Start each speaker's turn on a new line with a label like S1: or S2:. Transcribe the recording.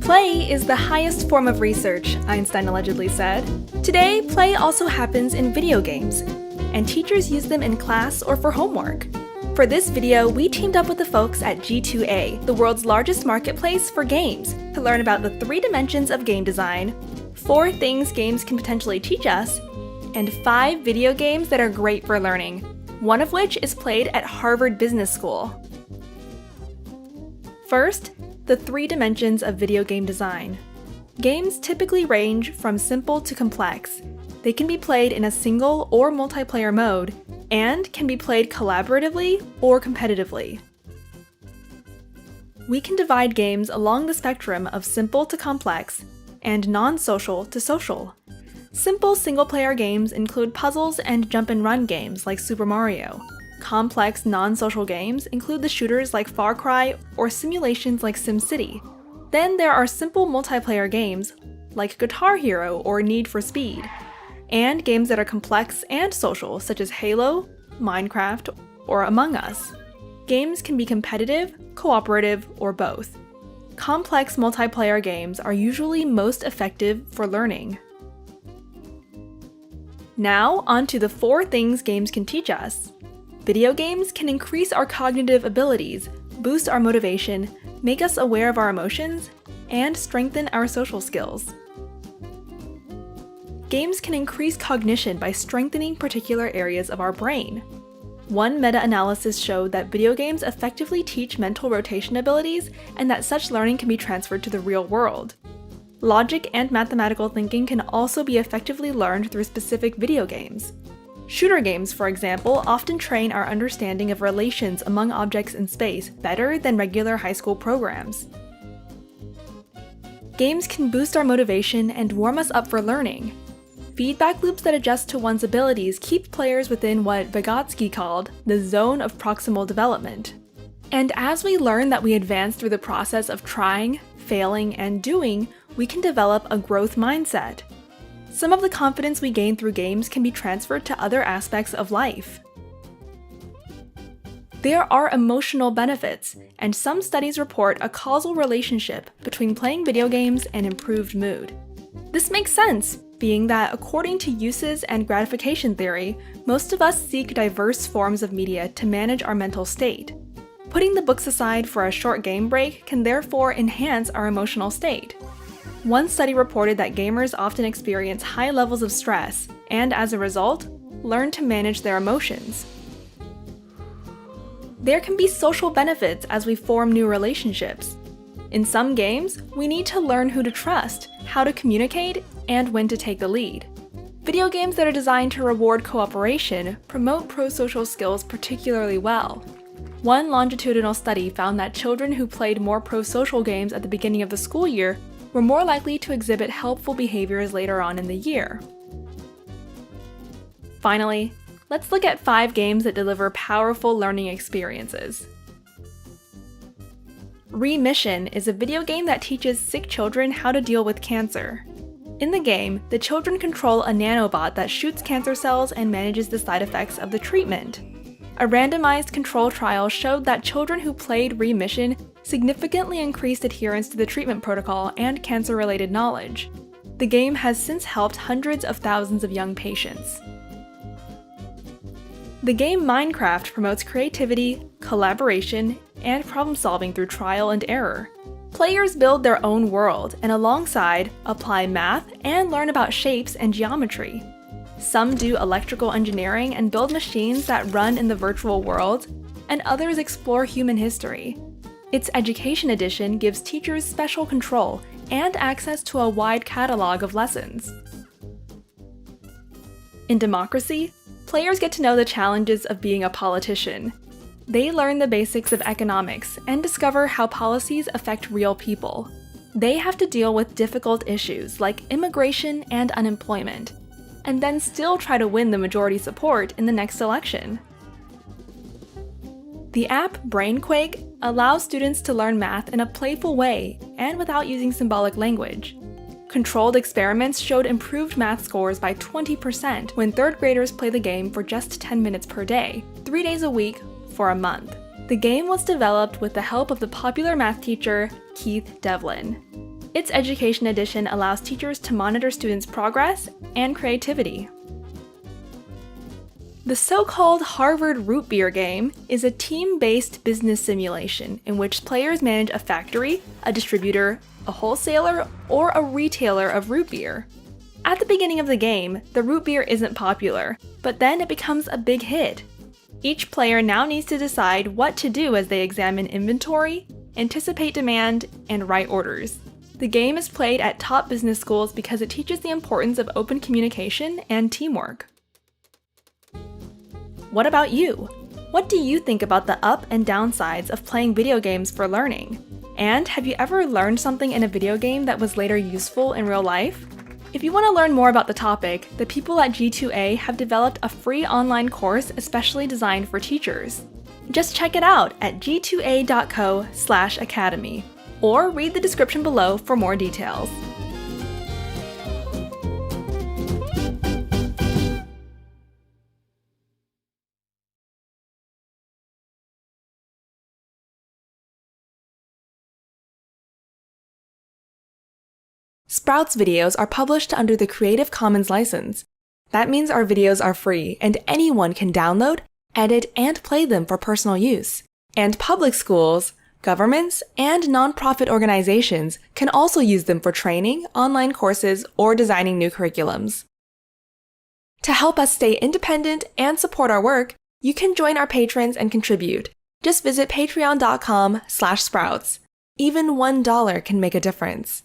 S1: Play is the highest form of research, Einstein allegedly said. Today, play also happens in video games, and teachers use them in class or for homework. For this video, we teamed up with the folks at G2A, the world's largest marketplace for games, to learn about the 3 dimensions of game design, 4 things games can potentially teach us, and 5 video games that are great for learning, one of which is played at Harvard Business School. First, the 3 dimensions of video game design. Games typically range from simple to complex. They can be played in a single or multiplayer mode, and can be played collaboratively or competitively. We can divide games along the spectrum of simple to complex, and non-social to social. Simple single-player games include puzzles and jump-and-run games like Super Mario. Complex non-social games include the shooters like Far Cry or simulations like SimCity. Then there are simple multiplayer games like Guitar Hero or Need for Speed, and games that are complex and social such as Halo, Minecraft, or Among Us. Games can be competitive, cooperative, or both. Complex multiplayer games are usually most effective for learning. Now, on to the 4 things games can teach us. Video games can increase our cognitive abilities, boost our motivation, make us aware of our emotions, and strengthen our social skills. Games can increase cognition by strengthening particular areas of our brain. One meta-analysis showed that video games effectively teach mental rotation abilities and that such learning can be transferred to the real world. Logic and mathematical thinking can also be effectively learned through specific video games. Shooter games, for example, often train our understanding of relations among objects in space better than regular high school programs. Games can boost our motivation and warm us up for learning. Feedback loops that adjust to one's abilities keep players within what Vygotsky called the zone of proximal development. And as we learn that we advance through the process of trying, failing, and doing, we can develop a growth mindset. Some of the confidence we gain through games can be transferred to other aspects of life. There are emotional benefits, and some studies report a causal relationship between playing video games and improved mood. This makes sense, being that according to uses and gratification theory, most of us seek diverse forms of media to manage our mental state. Putting the books aside for a short game break can therefore enhance our emotional state. One study reported that gamers often experience high levels of stress, and as a result, learn to manage their emotions. There can be social benefits as we form new relationships. In some games, we need to learn who to trust, how to communicate, and when to take the lead. Video games that are designed to reward cooperation promote pro-social skills particularly well. One longitudinal study found that children who played more pro-social games at the beginning of the school year were more likely to exhibit helpful behaviors later on in the year. Finally, let's look at 5 games that deliver powerful learning experiences. Remission is a video game that teaches sick children how to deal with cancer. In the game, the children control a nanobot that shoots cancer cells and manages the side effects of the treatment. A randomized control trial showed that children who played Remission significantly increased adherence to the treatment protocol and cancer-related knowledge. The game has since helped hundreds of thousands of young patients. The game Minecraft promotes creativity, collaboration, and problem-solving through trial and error. Players build their own world and alongside apply math and learn about shapes and geometry. Some do electrical engineering and build machines that run in the virtual world, and others explore human history. Its Education Edition gives teachers special control and access to a wide catalog of lessons. In Democracy, players get to know the challenges of being a politician. They learn the basics of economics and discover how policies affect real people. They have to deal with difficult issues like immigration and unemployment, and then still try to win the majority support in the next election. The app Brainquake allows students to learn math in a playful way and without using symbolic language. Controlled experiments showed improved math scores by 20% when 3rd graders play the game for just 10 minutes per day, 3 days a week, for a month. The game was developed with the help of the popular math teacher Keith Devlin. Its Education Edition allows teachers to monitor students' progress and creativity. The so-called Harvard Root Beer game is a team-based business simulation in which players manage a factory, a distributor, a wholesaler, or a retailer of root beer. At the beginning of the game, the root beer isn't popular, but then it becomes a big hit. Each player now needs to decide what to do as they examine inventory, anticipate demand, and write orders. The game is played at top business schools because it teaches the importance of open communication and teamwork. What about you? What do you think about the up and downsides of playing video games for learning? And have you ever learned something in a video game that was later useful in real life? If you want to learn more about the topic, the people at G2A have developed a free online course especially designed for teachers. Just check it out at g2a.co/academy, or read the description below for more details. Sprouts videos are published under the Creative Commons license. That means our videos are free and anyone can download, edit, and play them for personal use. And public schools, governments, and nonprofit organizations can also use them for training, online courses, or designing new curriculums. To help us stay independent and support our work, you can join our patrons and contribute. Just visit patreon.com/sprouts. Even $1 can make a difference.